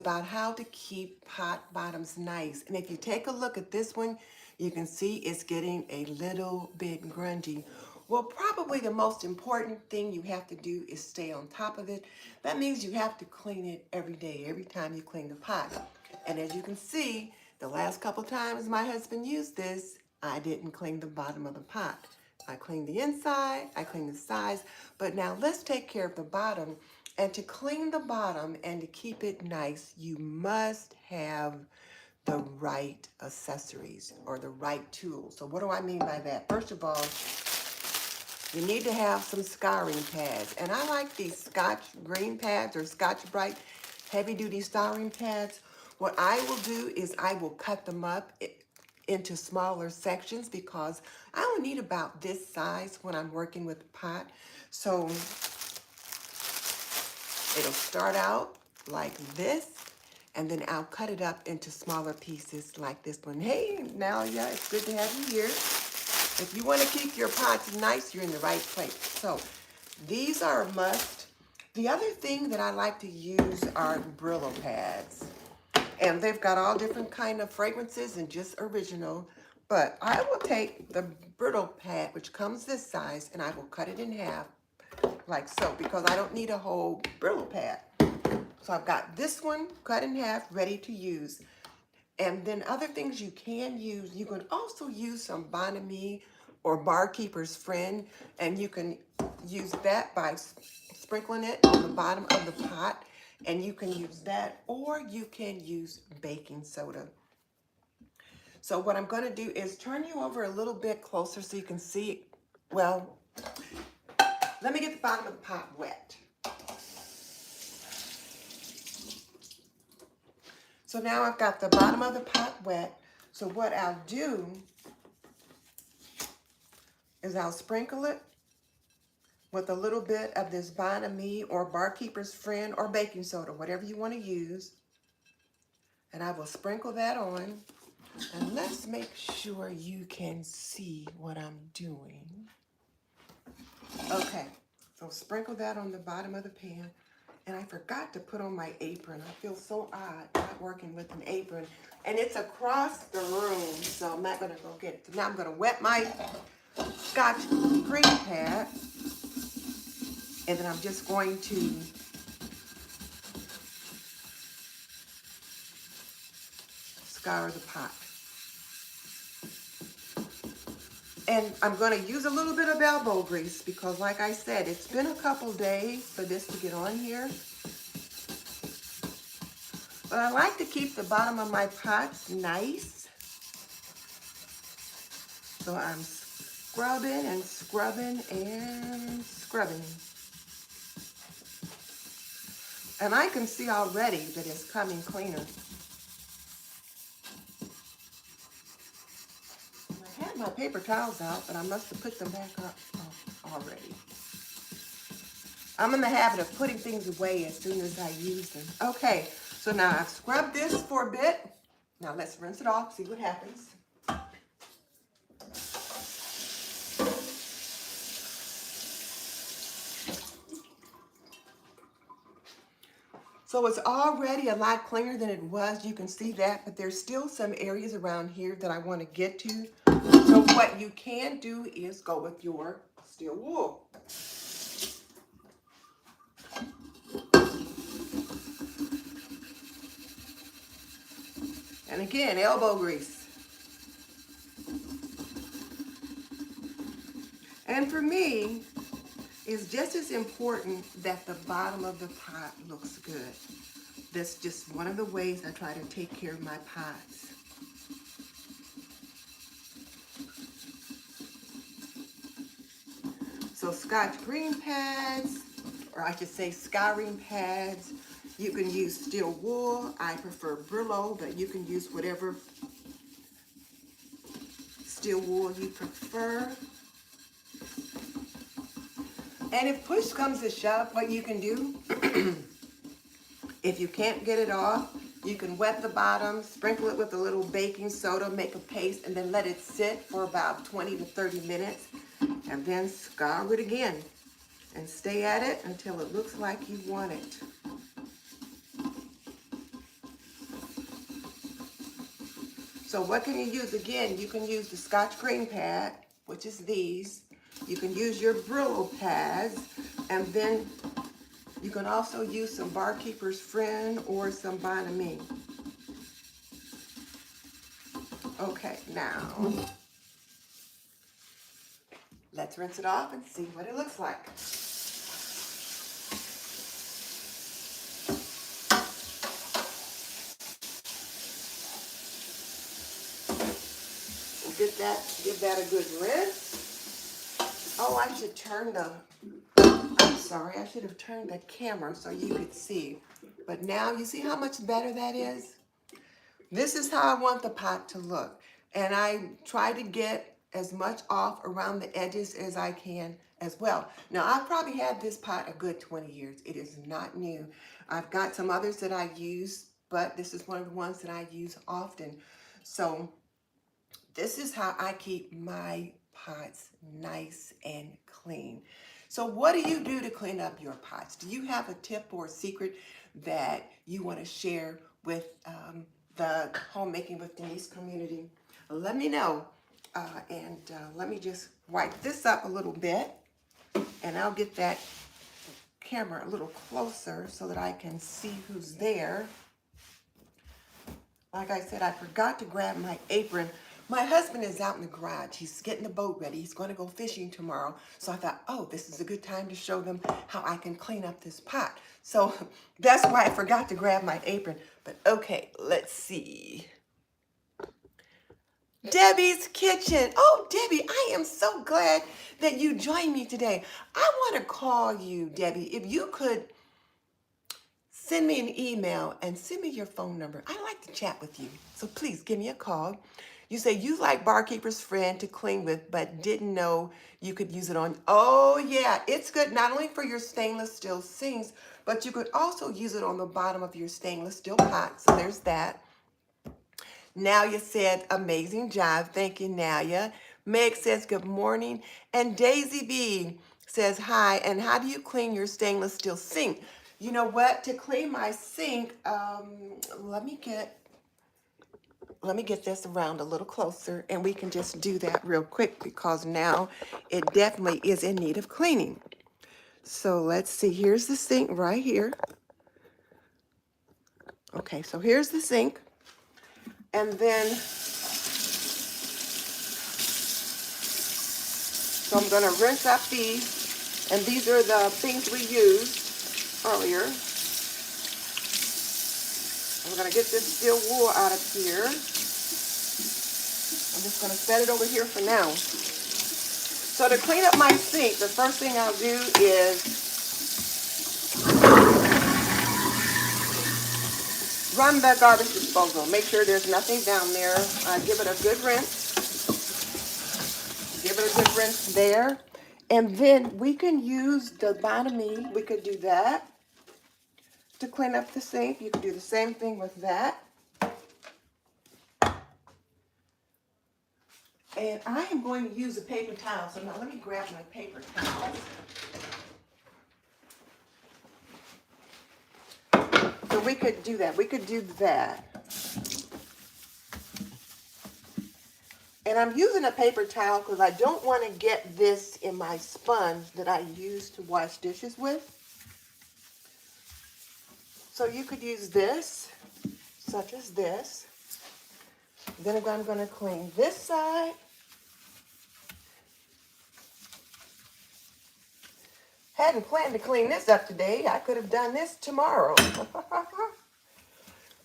about how to keep pot bottoms nice. And if you take a look at this one, you can see it's getting a little bit grungy. Well, probably the most important thing you have to do is stay on top of it. That means you have to clean it every day, every time you clean the pot. And as you can see, the last couple times my husband used this, I didn't clean the bottom of the pot. I cleaned the inside, I cleaned the sides, but now let's take care of the bottom. And to clean the bottom and to keep it nice, you must have the right accessories or the right tools. So what do I mean by that? First of all, you need to have some scouring pads. And I like these Scotch green pads or Scotch Brite heavy duty scouring pads. What I will do is I will cut them up into smaller sections because I only need about this size when I'm working with the pot. So it'll start out like this, and then I'll cut it up into smaller pieces like this one. Hey, now, yeah, it's good to have you here. If you want to keep your pots nice, you're in the right place. So these are a must. The other thing that I like to use are Brillo pads. And they've got all different kind of fragrances and just original. But I will take the Brillo pad, which comes this size, and I will cut it in half like so, because I don't need a whole Brillo pad. So I've got this one cut in half, ready to use. And then other things you can use, you can also use some Bon Ami or Barkeeper's Friend, and you can use that by sprinkling it on the bottom of the pot, and you can use that, or you can use baking soda. So what I'm going to do is turn you over a little bit closer so you can see. Well, let me get the bottom of the pot wet. So now I've got the bottom of the pot wet. So what I'll do is I'll sprinkle it with a little bit of this Bon Ami or Barkeeper's Friend or baking soda, whatever you want to use. And I will sprinkle that on. And let's make sure you can see what I'm doing. Okay, so sprinkle that on the bottom of the pan. And I forgot to put on my apron. I feel so odd not working with an apron. And it's across the room, so I'm not going to go get it. So now I'm going to wet my Scotch green pad. And then I'm just going to scour the pot. And I'm going to use a little bit of elbow grease because, like I said, it's been a couple days for this to get on here. But I like to keep the bottom of my pots nice. So I'm scrubbing and scrubbing and scrubbing. And I can see already that it's coming cleaner. I had my paper towels out, but I must have put them back up already. I'm in the habit of putting things away as soon as I use them. Okay, so now I've scrubbed this for a bit. Now let's rinse it off, see what happens. So it's already a lot cleaner than it was. You can see that, but there's still some areas around here that I want to get to. So what you can do is go with your steel wool. And again, elbow grease. And for me, it's just as important that the bottom of the pot looks good. That's just one of the ways I try to take care of my pots. So Scotch green pads, or I should say scouring pads. You can use steel wool. I prefer Brillo, but you can use whatever steel wool you prefer. And if push comes to shove, what you can do, if you can't get it off, you can wet the bottom, sprinkle it with a little baking soda, make a paste, and then let it sit for about 20 to 30 minutes, and then scour it again. And stay at it until it looks like you want it. So what can you use? Again, you can use the Scotch green pad, which is these. You can use your Brillo pads, and then you can also use some Barkeeper's Friend or some Bonami. Okay, now let's rinse it off and see what it looks like. We'll give that a good rinse. Oh, I should turn I'm sorry, I should have turned the camera so you could see. But now you see how much better that is? This is how I want the pot to look. And I try to get as much off around the edges as I can as well. Now, I've probably had this pot a good 20 years. It is not new. I've got some others that I use, but this is one of the ones that I use often. So this is how I keep my pots nice and clean. So what do you do to clean up your pots? Do you have a tip or a secret that you want to share with the Homemaking with Denise community? Let me know. Let me just wipe this up a little bit, and I'll get that camera a little closer so that I can see who's there. Like I said, I forgot to grab my apron. My husband is out in the garage. He's getting the boat ready. He's going to go fishing tomorrow. So I thought, oh, this is a good time to show them how I can clean up this pot. So that's why I forgot to grab my apron. But okay, let's see. Debbie's Kitchen. Oh, Debbie, I am so glad that you joined me today. I want to call you, Debbie. If you could send me an email and send me your phone number. I'd like to chat with you. So please give me a call. You say you like Barkeeper's Friend to clean with, but didn't know you could use it on. Oh yeah, it's good not only for your stainless steel sinks, but you could also use it on the bottom of your stainless steel pot. So there's that. Nalia said, amazing job. Thank you, Nalia. Meg says, good morning. And Daisy B says, hi. And how do you clean your stainless steel sink? You know what? To clean my sink, let me get this around a little closer, and we can just do that real quick because now it definitely is in need of cleaning. So let's see. Here's the sink right here. Okay, so here's the sink. And then, so I'm going to rinse up these, and these are the things we used earlier. I'm going to get this steel wool out of here. I'm just going to set it over here for now. So to clean up my sink, the first thing I'll do is run the garbage disposal. Make sure there's nothing down there. Give it a good rinse. Give it a good rinse there. And then we can use the Bonami. We could do that to clean up the sink. You can do the same thing with that. And I am going to use a paper towel. So now let me grab my paper towel. So we could do that. We could do that. And I'm using a paper towel because I don't want to get this in my sponge that I use to wash dishes with. So you could use this, such as this. Then I'm going to clean this side. Hadn't planned to clean this up today. I could have done this tomorrow.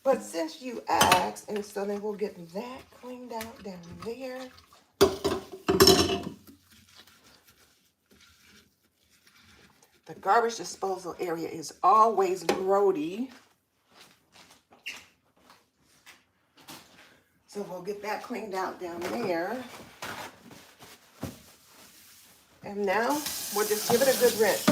But since you asked, and so then we'll get that cleaned out down there. The garbage disposal area is always grody. So we'll get that cleaned out down there. And now we'll just give it a good rinse.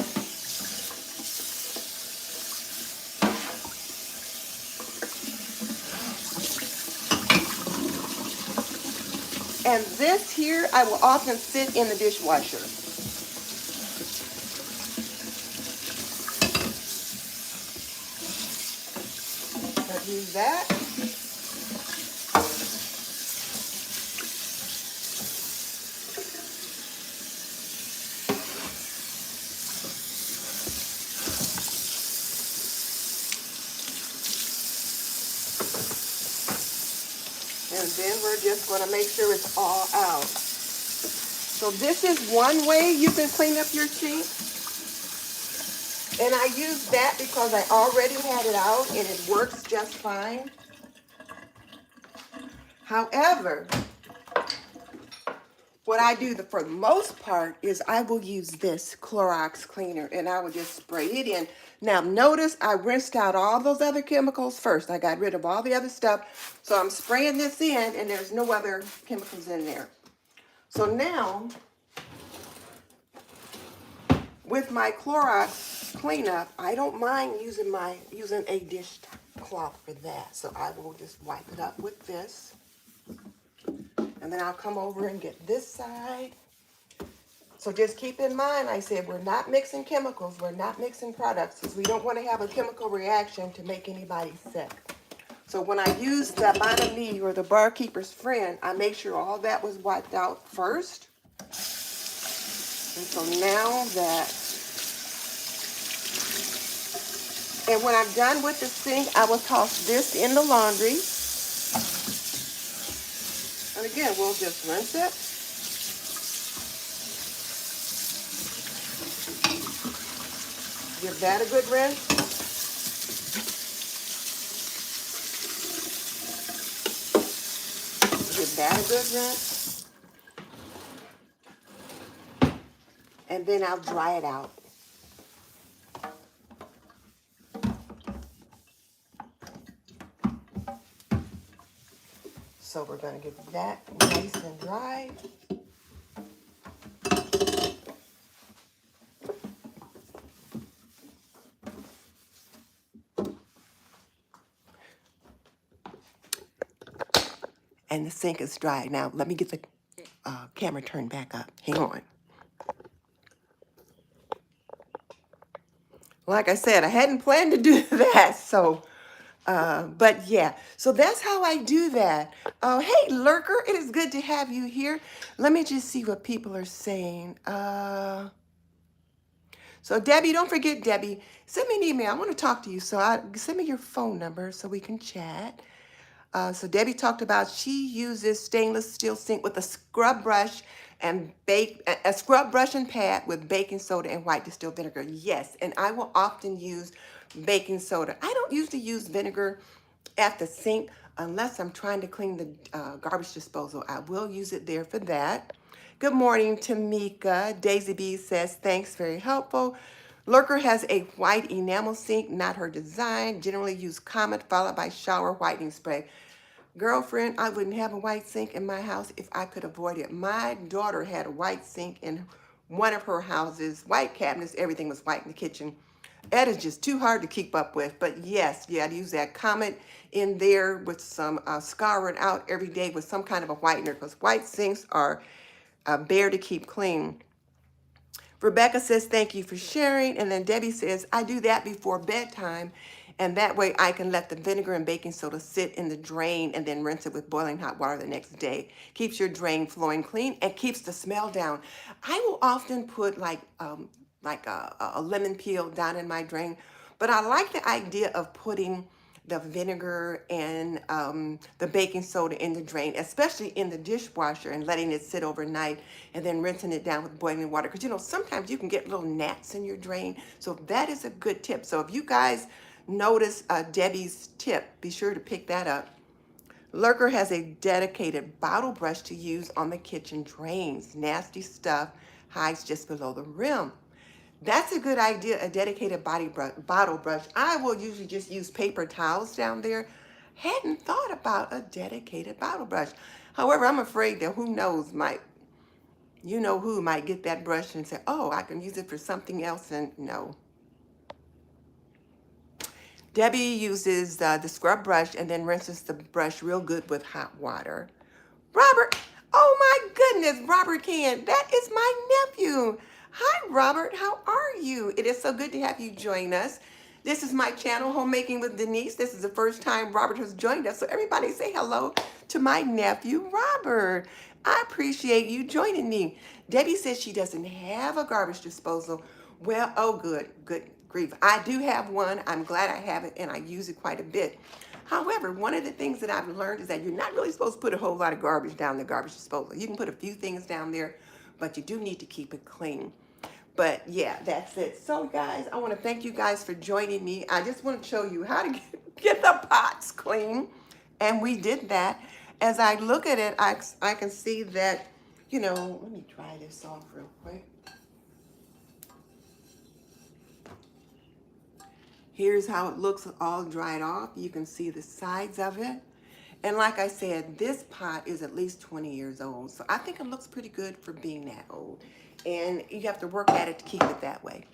And this here, I will often sit in the dishwasher. I'll use that. And then we're just going to make sure it's all out. So this is one way you can clean up your sink. And I use that because I already had it out and it works just fine. However, what I do for the most part is I will use this Clorox cleaner and I will just spray it in. Now notice I rinsed out all those other chemicals first. I got rid of all the other stuff. So I'm spraying this in and there's no other chemicals in there. So now, with my Clorox cleanup, I don't mind using a dish cloth for that. So I will just wipe it up with this. And then I'll come over and get this side. So just keep in mind, I said, we're not mixing chemicals. We're not mixing products because we don't want to have a chemical reaction to make anybody sick. So when I use the Bon Ami or the barkeeper's friend, I make sure all that was wiped out first. And so now that, and when I'm done with the sink, I will toss this in the laundry. And again, we'll just rinse it. Give that a good rinse. Give that a good rinse. And then I'll dry it out. So we're going to get that nice and dry. And the sink is dry. Now, let me get the camera turned back up. Hang on. Like I said, I hadn't planned to do that, so... but yeah, so that's how I do that. Hey, Lurker, it is good to have you here. Let me just see what people are saying. So Debbie, don't forget, Debbie, send me an email. I want to talk to you. So send me your phone number so we can chat. So Debbie talked about she uses stainless steel sink with a scrub brush and a scrub brush and pad with baking soda and white distilled vinegar. Yes, and I will often use baking soda. I don't usually use vinegar at the sink unless I'm trying to clean the garbage disposal. I will use it there for that. Good morning, Tamika. Daisy B says, thanks, very helpful. Lurker has a white enamel sink, not her design. Generally use Comet followed by shower whitening spray. Girlfriend, I wouldn't have a white sink in my house if I could avoid it. My daughter had a white sink in one of her houses, white cabinets, everything was white in the kitchen. That is just too hard to keep up with. But yes, you got to use that Comet in there with some scouring out every day with some kind of a whitener because white sinks are bare to keep clean. Rebecca says, thank you for sharing. And then Debbie says, I do that before bedtime. And that way I can let the vinegar and baking soda sit in the drain and then rinse it with boiling hot water the next day. Keeps your drain flowing clean and keeps the smell down. I will often put like a lemon peel down in my drain. But I like the idea of putting the vinegar and the baking soda in the drain, especially in the dishwasher, and letting it sit overnight and then rinsing it down with boiling water. Because, you know, sometimes you can get little gnats in your drain. So that is a good tip. So if you guys notice Debbie's tip, be sure to pick that up. Lurker has a dedicated bottle brush to use on the kitchen drains. Nasty stuff hides just below the rim. That's a good idea, a dedicated bottle brush. I will usually just use paper towels down there. Hadn't thought about a dedicated bottle brush. However, I'm afraid that who knows might get that brush and say, oh, I can use it for something else, and no. Debbie uses the scrub brush and then rinses the brush real good with hot water. Robert, oh my goodness, Robert Can, that is my nephew. Hi, Robert, how are you? It is so good to have you join us. This is my channel, Homemaking with Denise. This is the first time Robert has joined us, so everybody say hello to my nephew, Robert. I appreciate you joining me. Debbie says she doesn't have a garbage disposal. Well, oh, good grief. I do have one. I'm glad I have it, and I use it quite a bit. However, one of the things that I've learned is that you're not really supposed to put a whole lot of garbage down the garbage disposal. You can put a few things down there, but you do need to keep it clean. But yeah, that's it. So guys, I want to thank you guys for joining me. I just want to show you how to get the pots clean. And we did that. As I look at it, I can see that, you know, let me dry this off real quick. Here's how it looks all dried off. You can see the sides of it. And like I said, this pot is at least 20 years old. So I think it looks pretty good for being that old. And you have to work at it to keep it that way.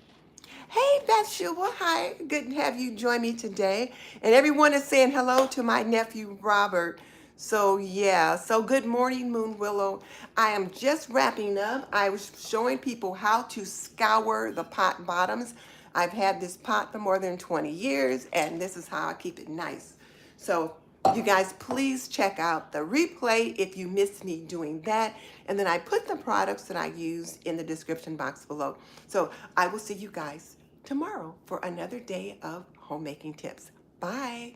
Hey, Bathsheba, hi. Good to have you join me today. And everyone is saying hello to my nephew, Robert. So yeah, so good morning, Moon Willow. I am just wrapping up. I was showing people how to scour the pot bottoms. I've had this pot for more than 20 years, and this is how I keep it nice. So you guys, please check out the replay if you missed me doing that. And then I put the products that I use in the description box below. So I will see you guys tomorrow for another day of homemaking tips. Bye.